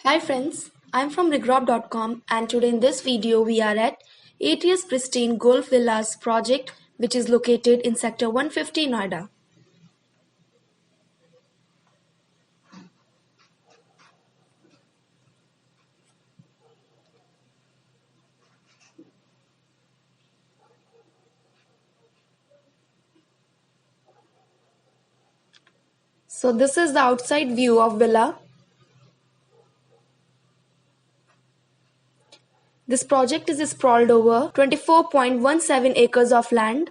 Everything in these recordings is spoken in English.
Hi friends, I'm from Regrob.com and today in this video we are at ATS Pristine Golf Villas project which is located in Sector 150 Noida. So this is the outside view of villa. This project is sprawled over 24.17 acres of land.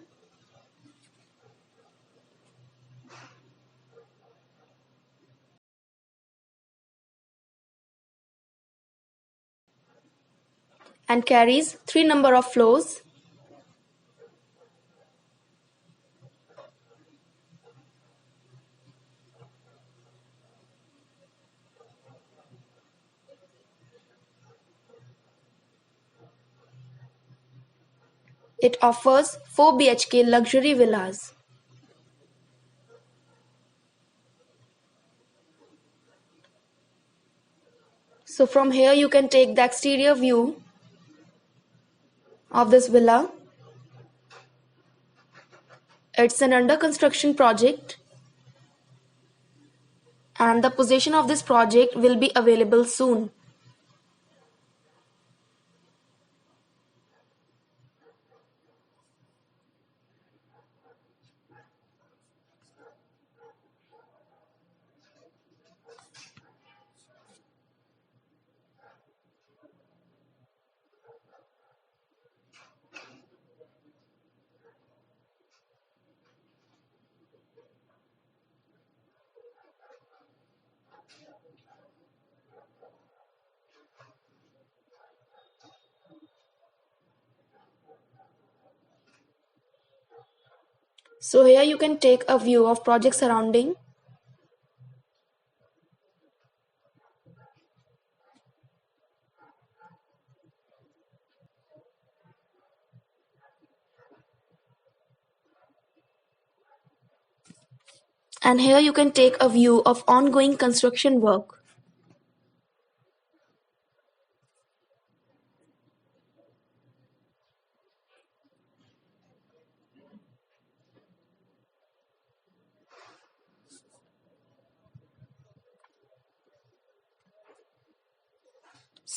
And carries 3 number of floors. It offers 4 BHK luxury villas. So from here you can take the exterior view of this villa. It's an under construction project and the possession of this project will be available soon. So here you can take a view of project surrounding. And here you can take a view of ongoing construction work.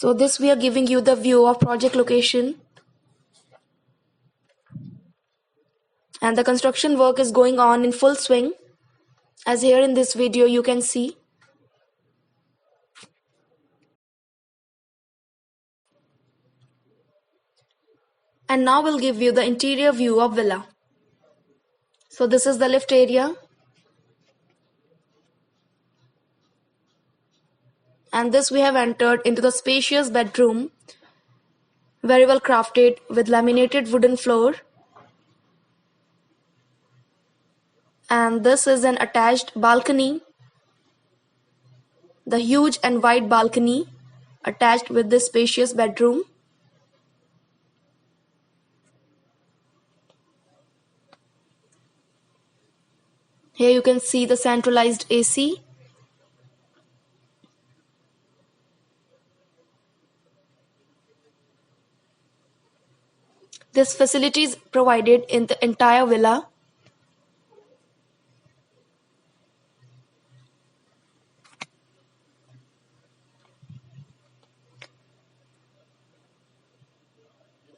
So this we are giving you the view of project location. And the construction work is going on in full swing. As here in this video you can see. And now we'll give you the interior view of villa. So this is the lift area. And this we have entered into the spacious bedroom. Very well crafted with laminated wooden floor. And this is an attached balcony. The huge and wide balcony attached with this spacious bedroom. Here you can see the centralized AC. This facility is provided in the entire villa.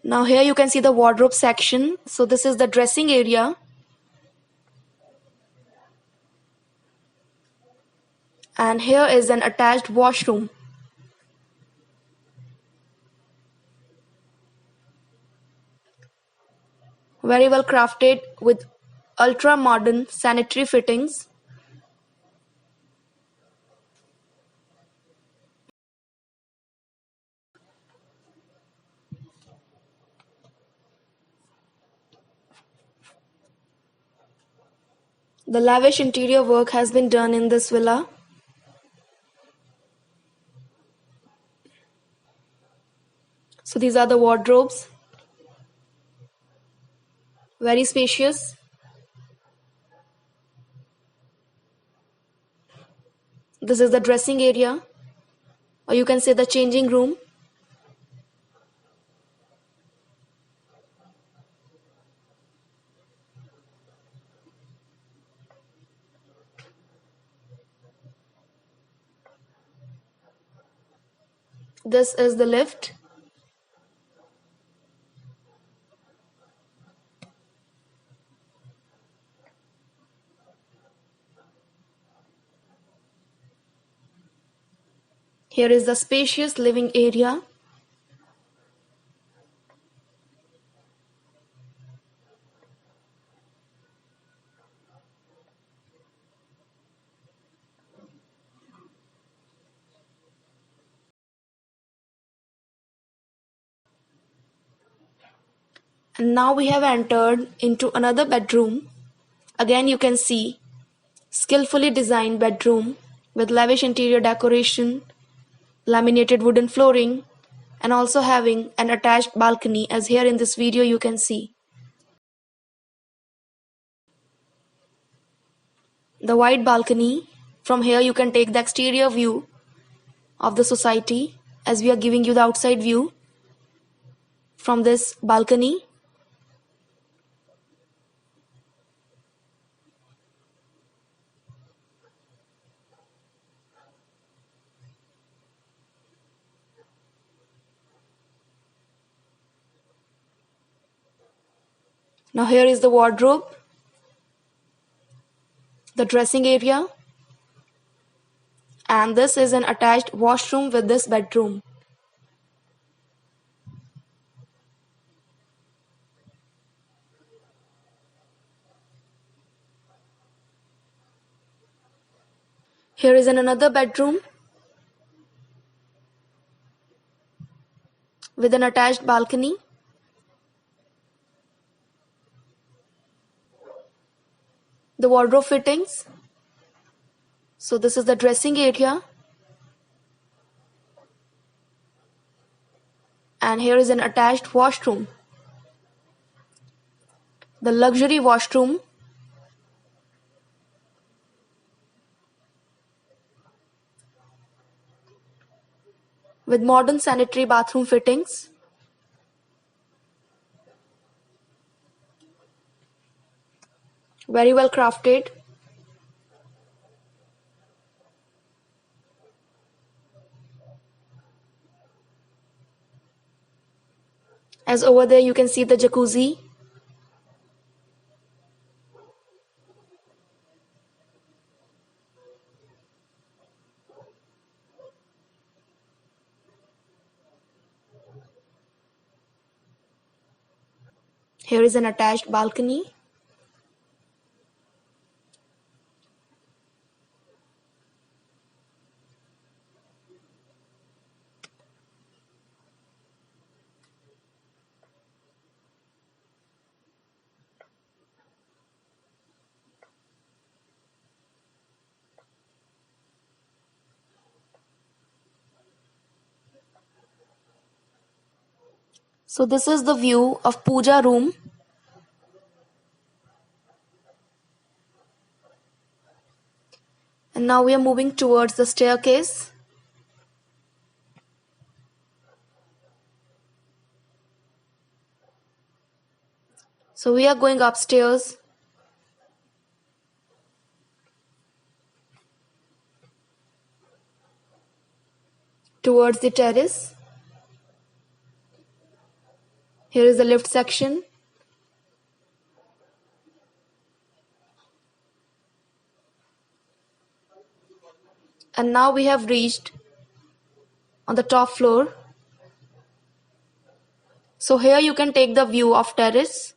Now here you can see the wardrobe section. So this is the dressing area. And here is an attached washroom. Very well crafted with ultra modern sanitary fittings. The lavish interior work has been done in this villa. So these are the wardrobes. Very spacious. This is the dressing area. or you can say the changing room. This is the lift. Here is the spacious living area. And now we have entered into another bedroom. Again, you can see skillfully designed bedroom with lavish interior decoration, laminated wooden flooring, and also having an attached balcony, as here in this video you can see. The wide balcony. From here you can take the exterior view of the society, as we are giving you the outside view from this balcony. Now here is the wardrobe, the dressing area, and this is an attached washroom with this bedroom. Here is another bedroom with an attached balcony. The wardrobe fittings. So this is the dressing area, and here is an attached washroom. The luxury washroom with modern sanitary bathroom fittings. Very well crafted. As over there you can see the jacuzzi. Here is an attached balcony. So this is the view of puja room. And now we are moving towards the staircase. So we are going upstairs. Towards the terrace. Here is the lift section. And now we have reached on the top floor. So here you can take the view of terrace.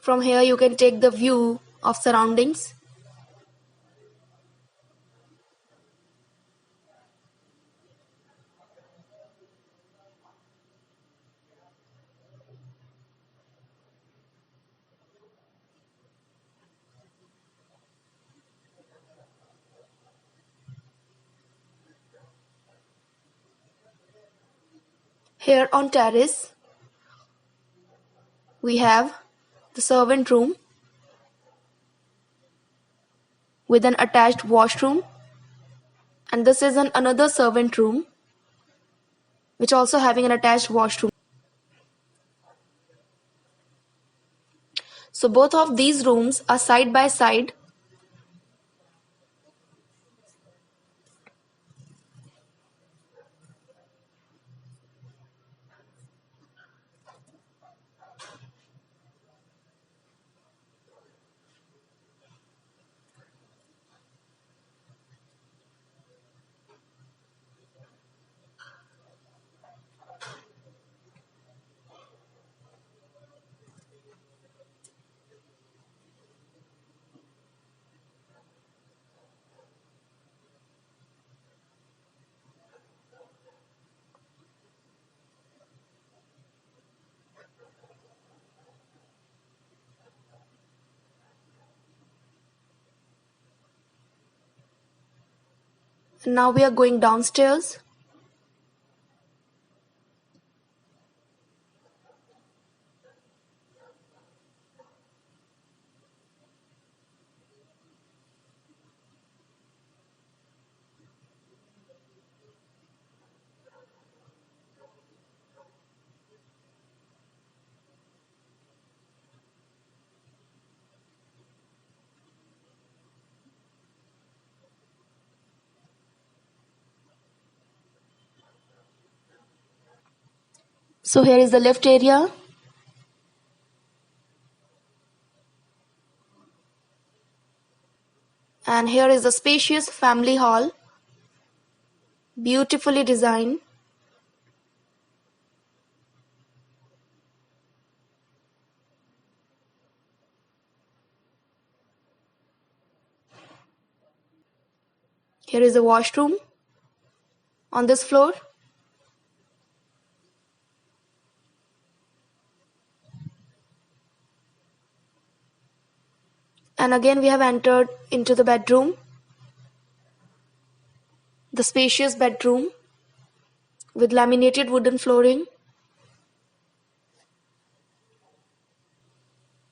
From here you can take the view of surroundings. Here on terrace, we have the servant room with an attached washroom, and this is another servant room which also having an attached washroom. So both of these rooms are side by side. And now we are going downstairs. So here is the lift area. And here is the spacious family hall, beautifully designed. Here is a washroom on this floor. And again we have entered into the bedroom, the spacious bedroom with laminated wooden flooring.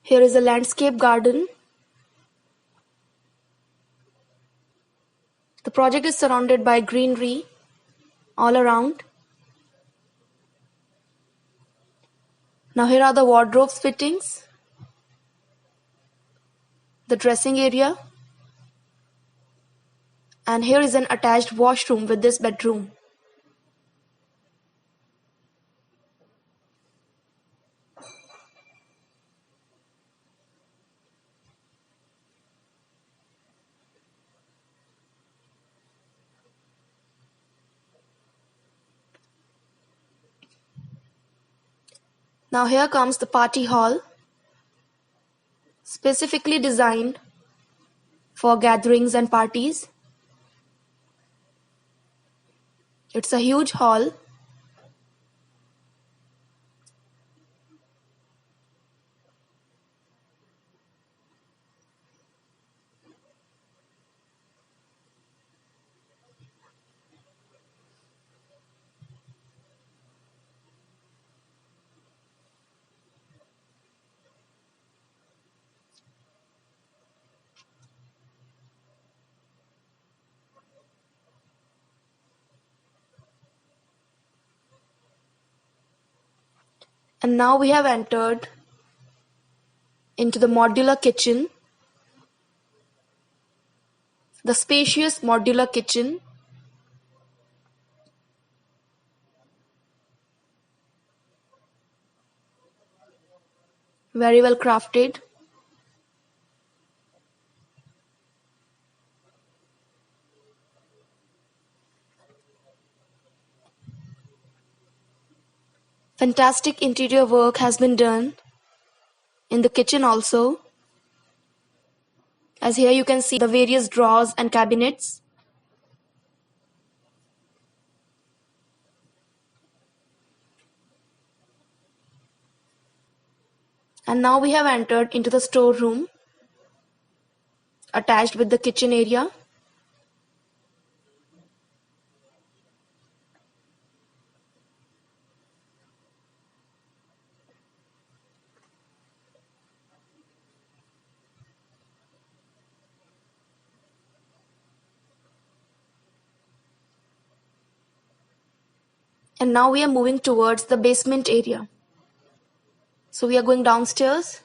Here is a landscape garden. The project is surrounded by greenery all around. Now here are the wardrobes fittings, the dressing area, and here is an attached washroom with this bedroom. Now here comes the party hall, specifically designed for gatherings and parties. It's a huge hall. And now we have entered into the modular kitchen, the spacious modular kitchen. Very well crafted. Fantastic interior work has been done in the kitchen also, as here you can see the various drawers and cabinets. And now we have entered into the storeroom attached with the kitchen area. And now we are moving towards the basement area. So we are going downstairs.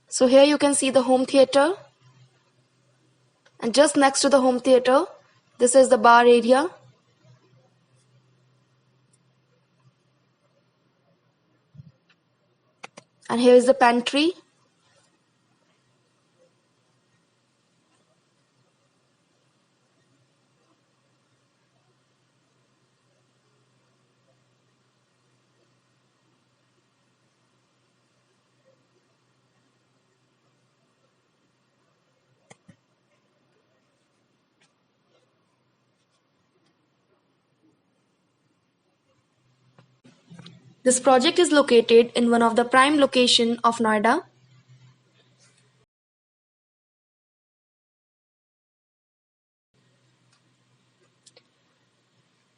So here you can see the home theater. And just next to the home theater, this is the bar area. And here is the pantry. This project is located in one of the prime location of Noida.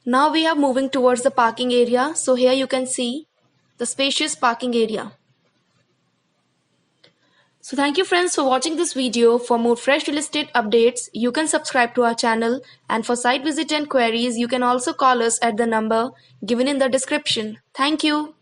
Now we are moving towards the parking area. So here you can see the spacious parking area. So thank you friends for watching this video. For more fresh real estate updates, you can subscribe to our channel, and for site visit and queries, you can also call us at the number given in the description. Thank you.